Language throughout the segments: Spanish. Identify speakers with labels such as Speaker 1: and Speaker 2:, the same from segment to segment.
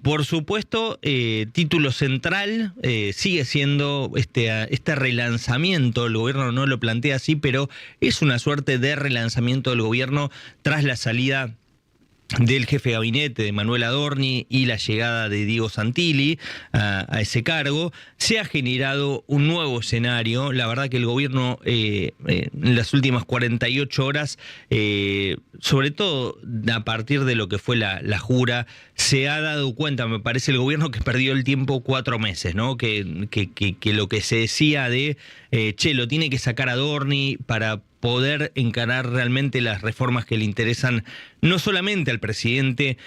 Speaker 1: por supuesto, título central sigue siendo este relanzamiento. El gobierno no lo plantea así, pero es una suerte de relanzamiento del gobierno tras la salida del jefe de gabinete de Manuel Adorni y la llegada de Diego Santilli a ese cargo. Se ha generado un nuevo escenario. La verdad que el gobierno en las últimas 48 horas, sobre todo a partir de lo que fue la jura, se ha dado cuenta, me parece, el gobierno, que perdió el tiempo 4 meses, ¿no? Que lo que se decía de lo tiene que sacar Adorni para poder encarar realmente las reformas que le interesan no solamente al presidente,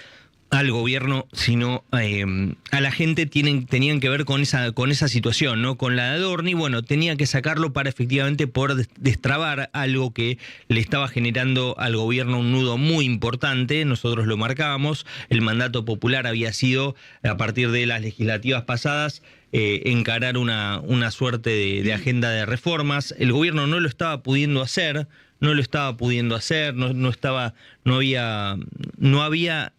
Speaker 1: al gobierno, sino a la gente, tenían que ver con esa situación, ¿no? Con la de Adorni, bueno, tenía que sacarlo para efectivamente poder destrabar algo que le estaba generando al gobierno un nudo muy importante. Nosotros lo marcábamos, el mandato popular había sido, a partir de las legislativas pasadas, encarar una suerte de agenda de reformas. El gobierno no lo estaba pudiendo hacer, no había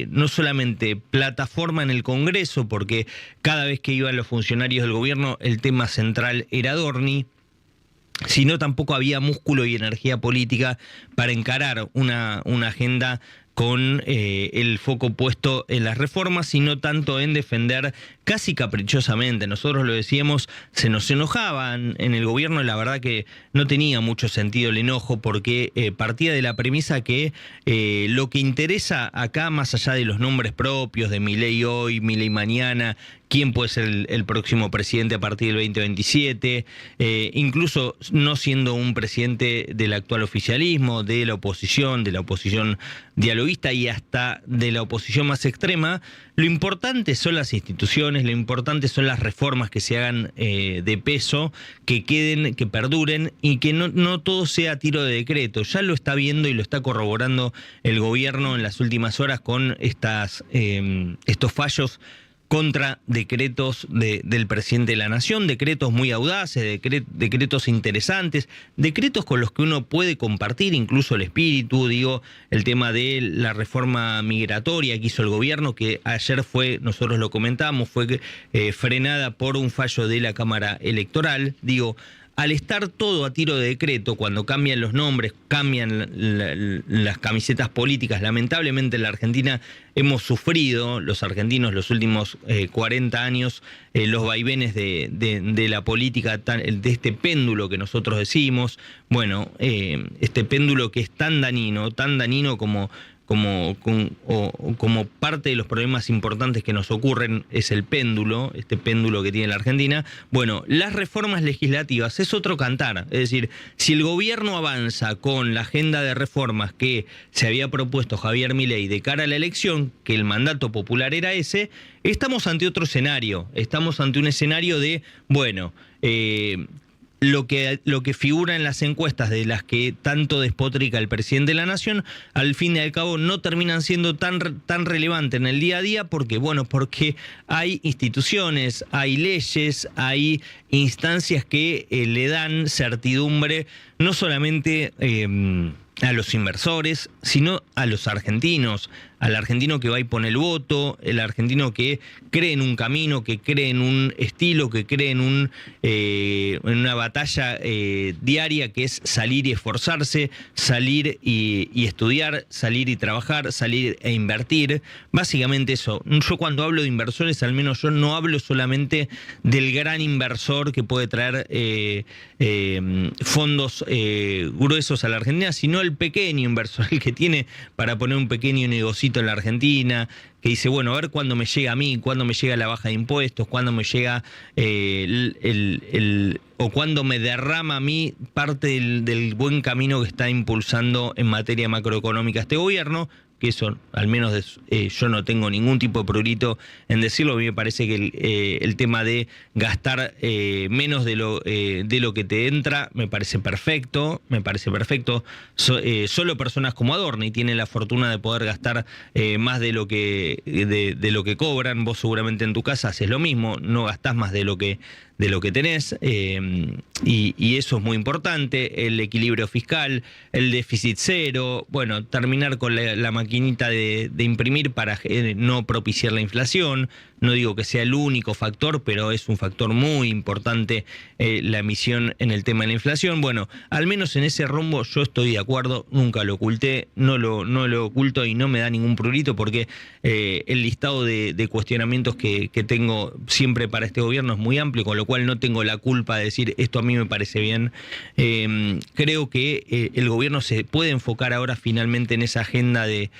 Speaker 1: no solamente plataforma en el Congreso, porque cada vez que iban los funcionarios del gobierno el tema central era Adorni, sino tampoco había músculo y energía política para encarar una agenda con el foco puesto en las reformas, sino tanto en defender casi caprichosamente. Nosotros lo decíamos, se nos enojaban en el gobierno, la verdad que no tenía mucho sentido el enojo, porque partía de la premisa que lo que interesa acá, más allá de los nombres propios, de Milei hoy, Milei mañana, quién puede ser el próximo presidente a partir del 2027, incluso no siendo un presidente del actual oficialismo, de la oposición dialoguista y hasta de la oposición más extrema, lo importante son las instituciones, lo importante son las reformas que se hagan de peso, que queden, que perduren y que no todo sea tiro de decreto. Ya lo está viendo y lo está corroborando el gobierno en las últimas horas con estos fallos contra decretos del presidente de la Nación, decretos muy audaces, decretos interesantes, decretos con los que uno puede compartir incluso el espíritu, el tema de la reforma migratoria que hizo el gobierno, que ayer nosotros lo comentamos, fue frenada por un fallo de la Cámara Electoral. Al estar todo a tiro de decreto, cuando cambian los nombres, cambian las camisetas políticas, lamentablemente en la Argentina hemos sufrido, los argentinos, los últimos 40 años, los vaivenes de la política, de este péndulo que nosotros decimos, este péndulo que es tan danino como parte de los problemas importantes que nos ocurren es el péndulo, este péndulo que tiene la Argentina. Las reformas legislativas es otro cantar. Es decir, si el gobierno avanza con la agenda de reformas que se había propuesto Javier Milei de cara a la elección, que el mandato popular era ese, estamos ante otro escenario. Estamos ante un escenario de, lo que figura en las encuestas de las que tanto despotrica el presidente de la Nación, al fin y al cabo no terminan siendo tan relevantes en el día a día, porque hay instituciones, hay leyes, hay instancias que le dan certidumbre no solamente a los inversores, sino a los argentinos, al argentino que va y pone el voto, el argentino que cree en un camino, que cree en un estilo, que cree en una batalla diaria, que es salir y esforzarse, salir y estudiar, salir y trabajar, salir e invertir. Básicamente eso. Yo cuando hablo de inversores, al menos yo no hablo solamente del gran inversor que puede traer fondos gruesos a la Argentina, sino el pequeño inversor, el que tiene para poner un pequeño negocito en la Argentina, que dice, a ver cuándo me llega a mí, cuándo me llega la baja de impuestos, cuándo me llega o cuándo me derrama a mí parte del buen camino que está impulsando en materia macroeconómica este gobierno, que eso, al menos yo no tengo ningún tipo de prurito en decirlo. A mí me parece que el tema de gastar menos de lo que te entra me parece perfecto. Solo personas como Adorni tienen la fortuna de poder gastar más de lo que cobran. Vos seguramente en tu casa haces lo mismo, no gastás más de lo que tenés, y eso es muy importante. El equilibrio fiscal, el déficit cero, terminar con la maquinaria maquinita de imprimir para no propiciar la inflación. No digo que sea el único factor, pero es un factor muy importante la emisión en el tema de la inflación. Bueno, al menos en ese rumbo yo estoy de acuerdo, nunca lo oculté, no lo oculto y no me da ningún prurito porque el listado de cuestionamientos que tengo siempre para este gobierno es muy amplio, con lo cual no tengo la culpa de decir esto a mí me parece bien. Creo que el gobierno se puede enfocar ahora finalmente en esa agenda de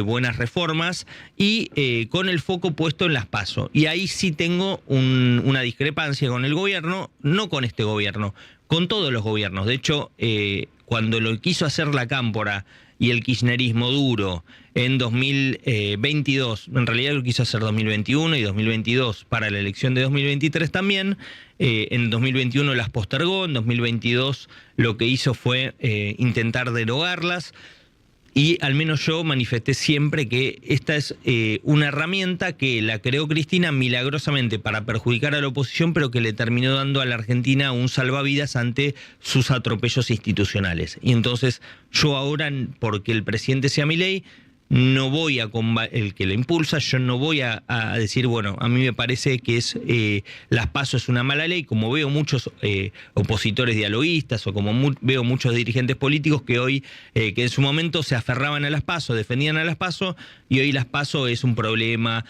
Speaker 1: buenas reformas y con el foco puesto en las PASO. Y ahí sí tengo una discrepancia con el gobierno, no con este gobierno, con todos los gobiernos. De hecho, cuando lo quiso hacer la Cámpora y el kirchnerismo duro en 2022, en realidad lo quiso hacer 2021 y 2022 para la elección de 2023 también. En 2021 las postergó, en 2022 lo que hizo fue intentar derogarlas. Y al menos yo manifesté siempre que esta es una herramienta que la creó Cristina milagrosamente para perjudicar a la oposición, pero que le terminó dando a la Argentina un salvavidas ante sus atropellos institucionales. Y entonces yo ahora, porque el presidente sea Milei, no voy a el que lo impulsa, yo no voy a decir, bueno, a mí me parece que las PASO es una mala ley, como veo muchos opositores dialoguistas o como veo muchos dirigentes políticos que hoy, que en su momento se aferraban a las PASO, defendían a las PASO, y hoy las PASO es un problema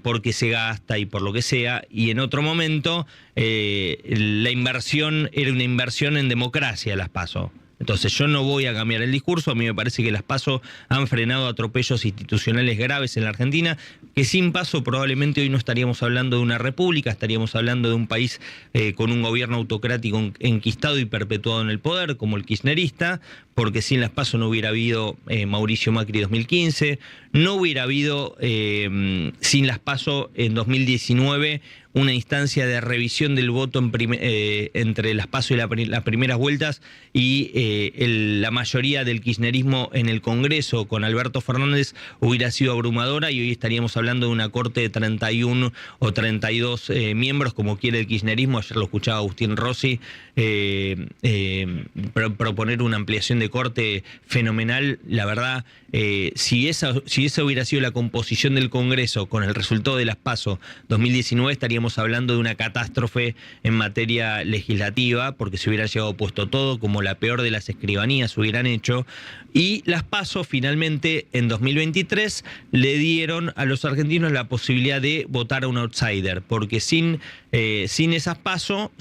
Speaker 1: porque se gasta y por lo que sea, y en otro momento la inversión era una inversión en democracia, las PASO. Entonces yo no voy a cambiar el discurso, a mí me parece que las PASO han frenado atropellos institucionales graves en la Argentina, que sin PASO probablemente hoy no estaríamos hablando de una república, estaríamos hablando de un país con un gobierno autocrático enquistado y perpetuado en el poder, como el kirchnerista, porque sin las PASO no hubiera habido Mauricio Macri 2015, no hubiera habido sin las PASO en 2019 una instancia de revisión del voto entre las PASO y las primeras vueltas y la mayoría del kirchnerismo en el Congreso con Alberto Fernández hubiera sido abrumadora y hoy estaríamos hablando de una corte de 31 o 32 miembros como quiere el kirchnerismo. Ayer lo escuchaba Agustín Rossi proponer una ampliación de corte fenomenal. La verdad, si esa hubiera sido la composición del Congreso con el resultado de las PASO 2019, estaríamos hablando de una catástrofe en materia legislativa, porque se hubiera llegado puesto todo, como la peor de las escribanías hubieran hecho. Y las PASO finalmente en 2023 le dieron a los argentinos la posibilidad de votar a un outsider, porque sin esas PASO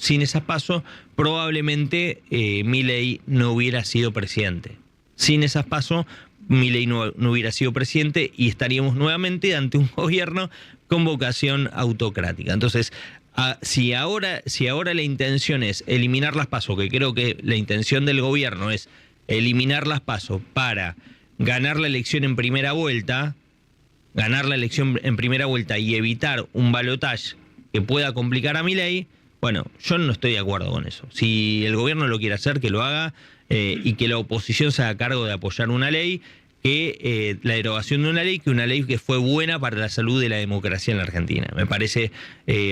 Speaker 1: probablemente Milei no hubiera sido presidente. Sin esas PASO Milei no hubiera sido presidente y estaríamos nuevamente ante un gobierno con vocación autocrática. Entonces, si ahora la intención es eliminar las PASO, que creo que la intención del gobierno es eliminar las PASO para ganar la elección en primera vuelta y evitar un balotaje que pueda complicar a Milei, bueno, yo no estoy de acuerdo con eso. Si el gobierno lo quiere hacer, que lo haga y que la oposición se haga cargo de apoyar una ley, la derogación de una ley que fue buena para la salud de la democracia en la Argentina. Me parece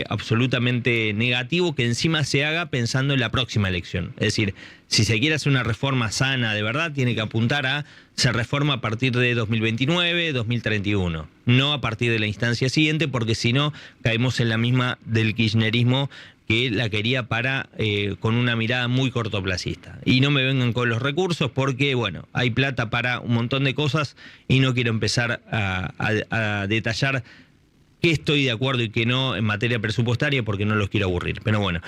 Speaker 1: absolutamente negativo que encima se haga pensando en la próxima elección. Es decir, si se quiere hacer una reforma sana de verdad, tiene que apuntar a se reforma a partir de 2029, 2031, no a partir de la instancia siguiente, porque si no caemos en la misma del kirchnerismo, que la quería con una mirada muy cortoplacista. Y no me vengan con los recursos porque, bueno, hay plata para un montón de cosas y no quiero empezar a detallar qué estoy de acuerdo y qué no en materia presupuestaria porque no los quiero aburrir. Pero bueno,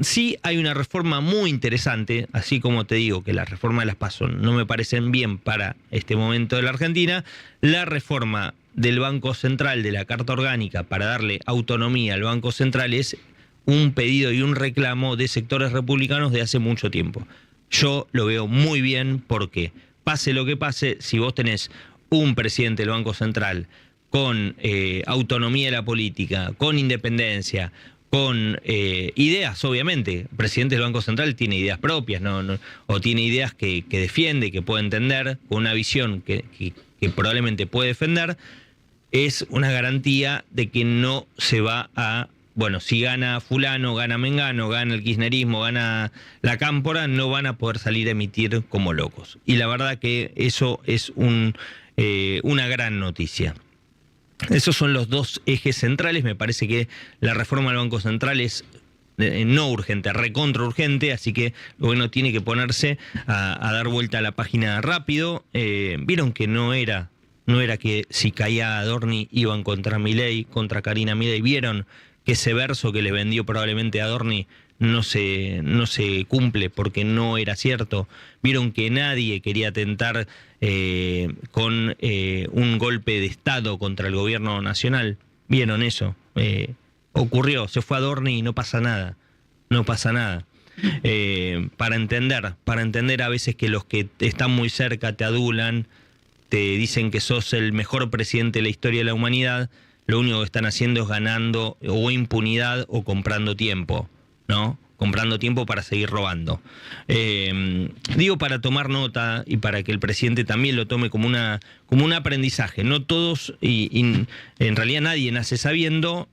Speaker 1: sí hay una reforma muy interesante, así como te digo que la reforma de las PASO no me parecen bien para este momento de la Argentina. La reforma del Banco Central, de la Carta Orgánica, para darle autonomía al Banco Central es un pedido y un reclamo de sectores republicanos de hace mucho tiempo. Yo lo veo muy bien porque, pase lo que pase, si vos tenés un presidente del Banco Central con autonomía de la política, con independencia, con ideas, obviamente, el presidente del Banco Central tiene ideas propias, o tiene ideas que defiende, que puede entender, con una visión que probablemente puede defender, es una garantía de que no se va a bueno, si gana fulano, gana Mengano, gana el kirchnerismo, gana la Cámpora, no van a poder salir a emitir como locos. Y la verdad que eso es una gran noticia. Esos son los dos ejes centrales. Me parece que la reforma del Banco Central es no urgente, recontra urgente, así que el gobierno tiene que ponerse a dar vuelta a la página rápido. Vieron que no era que si caía Adorni iban contra Milei, contra Karina Milei. Vieron que ese verso que le vendió probablemente Adorni no se cumple porque no era cierto. Vieron que nadie quería atentar con un golpe de Estado contra el gobierno nacional. Vieron eso. Ocurrió, se fue Adorni y no pasa nada. No pasa nada. Para entender a veces que los que están muy cerca te adulan, te dicen que sos el mejor presidente de la historia de la humanidad, lo único que están haciendo es ganando o impunidad o comprando tiempo, ¿no? Comprando tiempo para seguir robando. Digo para tomar nota y para que el presidente también lo tome como un aprendizaje. No todos, y en realidad nadie nace sabiendo.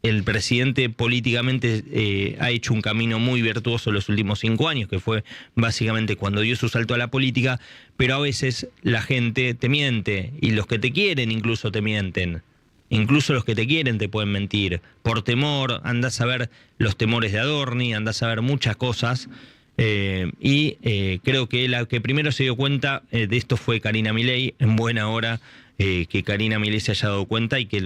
Speaker 1: El presidente políticamente ha hecho un camino muy virtuoso en los últimos 5 años, que fue básicamente cuando dio su salto a la política, pero a veces la gente te miente, y los que te quieren incluso te mienten. Incluso los que te quieren te pueden mentir. Por temor, andás a ver los temores de Adorni, andás a ver muchas cosas. Creo que la que primero se dio cuenta de esto fue Karina Milei, en buena hora. Que Karina Milei se haya dado cuenta y que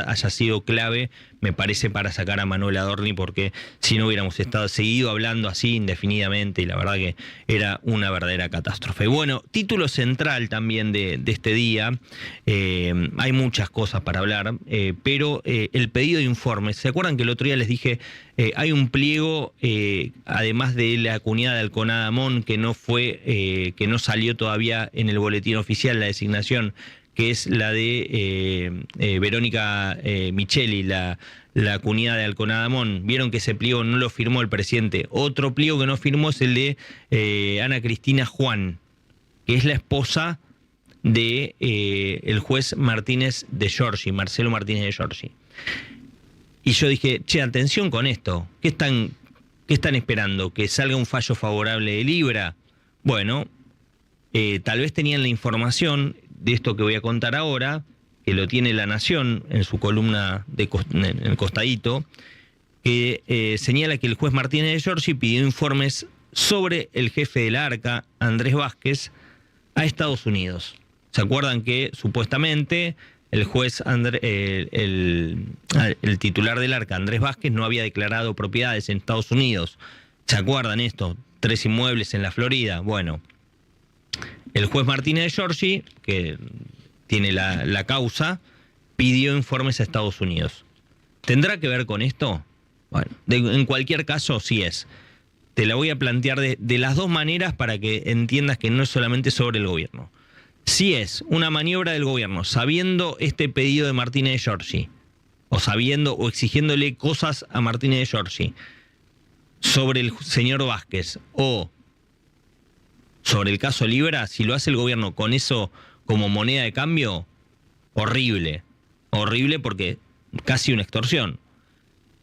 Speaker 1: haya sido clave, me parece, para sacar a Manuel Adorni, porque si no hubiéramos seguido hablando así indefinidamente, y la verdad que era una verdadera catástrofe. Bueno, título central también de este día, hay muchas cosas para hablar, pero el pedido de informes. ¿Se acuerdan que el otro día les dije, hay un pliego, además de la cuñada de Alconada Amón, que no salió todavía en el boletín oficial la designación, que es la de Verónica Micheli, la cuñada de Alconada Amón? Vieron que ese pliego no lo firmó el presidente. Otro pliego que no firmó es el de Ana Cristina Juan, que es la esposa de el juez Martínez de Giorgi, Marcelo Martínez de Giorgi. Y yo dije, atención con esto. ¿Qué están esperando? ¿Que salga un fallo favorable de Libra? Bueno, tal vez tenían la información de esto que voy a contar ahora, que lo tiene La Nación en su columna en el costadito, que señala que el juez Martínez de Giorgi pidió informes sobre el jefe del ARCA, Andrés Vázquez, a Estados Unidos. ¿Se acuerdan que supuestamente el juez el titular del ARCA, Andrés Vázquez, no había declarado propiedades en Estados Unidos? ¿Se acuerdan esto? 3 inmuebles en la Florida. Bueno, el juez Martínez de Giorgi, que tiene la causa, pidió informes a Estados Unidos. ¿Tendrá que ver con esto? Bueno, en cualquier caso, sí es. Te la voy a plantear de las dos maneras para que entiendas que no es solamente sobre el gobierno. Sí es una maniobra del gobierno, sabiendo este pedido de Martínez de Giorgi, o exigiéndole cosas a Martínez de Giorgi sobre el señor Vázquez, o sobre el caso Libra. Si lo hace el gobierno con eso como moneda de cambio, horrible. Horrible, porque casi una extorsión.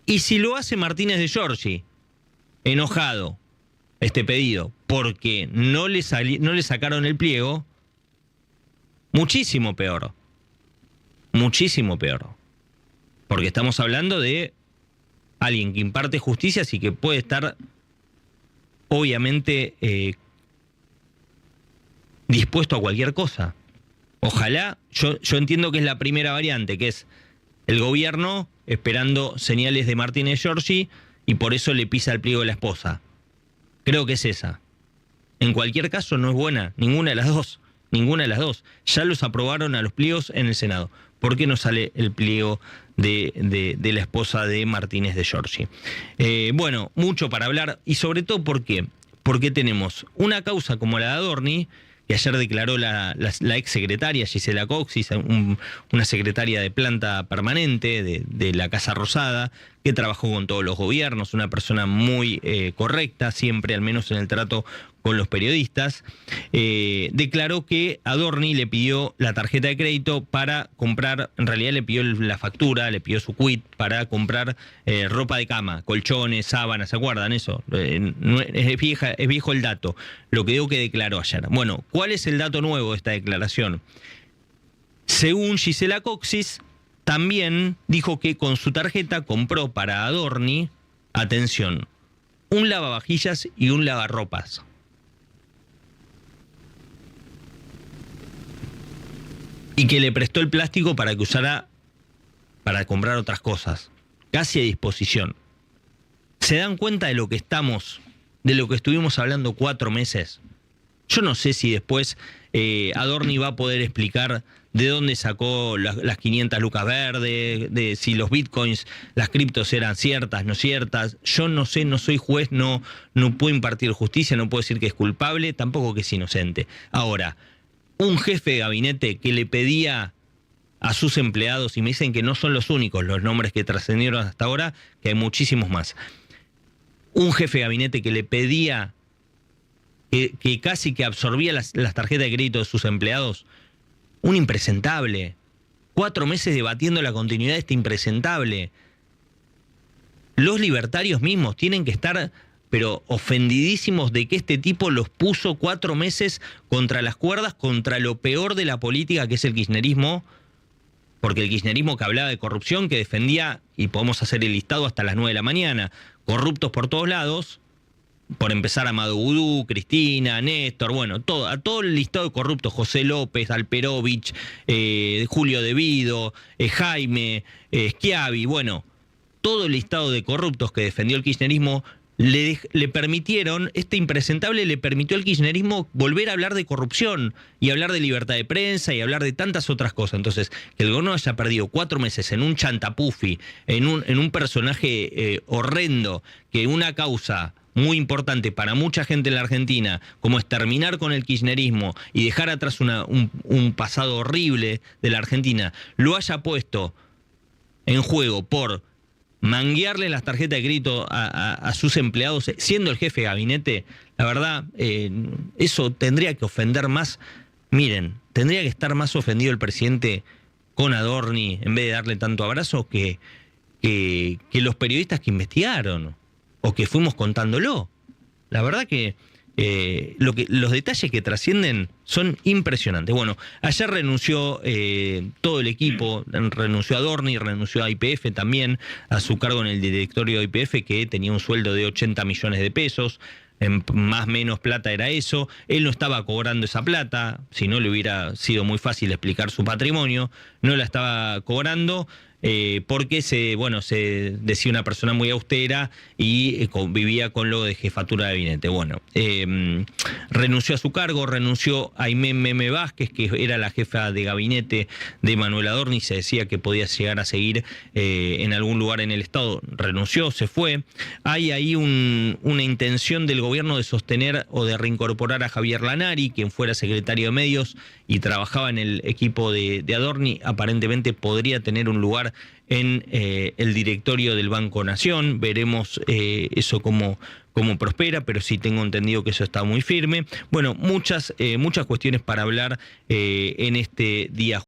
Speaker 1: Y si lo hace Martínez de Giorgi, enojado, este pedido, porque no le sacaron el pliego, muchísimo peor. Muchísimo peor. Porque estamos hablando de alguien que imparte justicia y que puede estar, obviamente, dispuesto a cualquier cosa. Ojalá, yo entiendo que es la primera variante, que es el gobierno esperando señales de Martínez Giorgi y por eso le pisa el pliego de la esposa. Creo que es esa. En cualquier caso no es buena, ninguna de las dos. Ninguna de las dos. Ya los aprobaron a los pliegos en el Senado. ¿Por qué no sale el pliego de la esposa de Martínez de Giorgi? Bueno, mucho para hablar, y sobre todo ¿por qué? Porque tenemos una causa como la de Adorni, que ayer declaró la exsecretaria Gisela Coxis, una secretaria de planta permanente de la Casa Rosada, que trabajó con todos los gobiernos, una persona muy correcta, siempre, al menos en el trato con los periodistas, declaró que Adorni le pidió la tarjeta de crédito para comprar, en realidad le pidió la factura, le pidió su quit para comprar ropa de cama, colchones, sábanas, ¿se acuerdan eso? Es viejo el dato, lo que digo que declaró ayer. Bueno, ¿cuál es el dato nuevo de esta declaración? Según Gisela Coxis, también dijo que con su tarjeta compró para Adorni, atención, un lavavajillas y un lavarropas. Y que le prestó el plástico para que usara para comprar otras cosas, casi a disposición. ¿Se dan cuenta de lo que estuvimos hablando 4 meses? Yo no sé si después Adorni va a poder explicar de dónde sacó las 500 lucas verdes, de si los bitcoins, las criptos eran ciertas, no ciertas. Yo no sé, no soy juez, no puedo impartir justicia, no puedo decir que es culpable, tampoco que es inocente. Ahora, un jefe de gabinete que le pedía a sus empleados, y me dicen que no son los únicos los nombres que trascendieron hasta ahora, que hay muchísimos más. Un jefe de gabinete que le pedía, que casi que absorbía las tarjetas de crédito de sus empleados, un impresentable. 4 meses debatiendo la continuidad de este impresentable. Los libertarios mismos tienen que estar pero ofendidísimos de que este tipo los puso 4 meses contra las cuerdas, contra lo peor de la política que es el kirchnerismo, porque el kirchnerismo que hablaba de corrupción, que defendía, y podemos hacer el listado hasta las 9 de la mañana, corruptos por todos lados, por empezar Amado Vudú, Cristina, Néstor, bueno, a todo el listado de corruptos, José López, Alperovich, Julio Devido, Jaime, Schiavi, bueno, todo el listado de corruptos que defendió el kirchnerismo, le permitieron, este impresentable le permitió al kirchnerismo volver a hablar de corrupción y hablar de libertad de prensa y hablar de tantas otras cosas. Entonces, que el gobierno haya perdido 4 meses en un chantapufi, en un personaje horrendo, que una causa muy importante para mucha gente en la Argentina, como es terminar con el kirchnerismo y dejar atrás un pasado horrible de la Argentina, lo haya puesto en juego por manguearle las tarjetas de crédito a sus empleados, siendo el jefe de gabinete, la verdad, eso tendría que ofender más. Miren, tendría que estar más ofendido el presidente con Adorni, en vez de darle tanto abrazo, que los periodistas que investigaron, o que fuimos contándolo. La verdad que los detalles que trascienden son impresionantes. Bueno, ayer renunció todo el equipo, renunció Adorni, renunció a YPF también, a su cargo en el directorio de YPF, que tenía un sueldo de 80 millones de pesos, más o menos plata era eso. Él no estaba cobrando esa plata, si no le hubiera sido muy fácil explicar su patrimonio, no la estaba cobrando. Porque se decía una persona muy austera y vivía con lo de jefatura de gabinete. Bueno, renunció a su cargo, renunció a Aimé Meme Vázquez, que era la jefa de gabinete de Manuel Adorni, se decía que podía llegar a seguir en algún lugar en el Estado, renunció, se fue. Hay ahí una intención del gobierno de sostener o de reincorporar a Javier Lanari, quien fuera secretario de Medios y trabajaba en el equipo de Adorni, aparentemente podría tener un lugar en el directorio del Banco Nación. Veremos eso cómo prospera, pero sí tengo entendido que eso está muy firme. Bueno, muchas cuestiones para hablar en este día.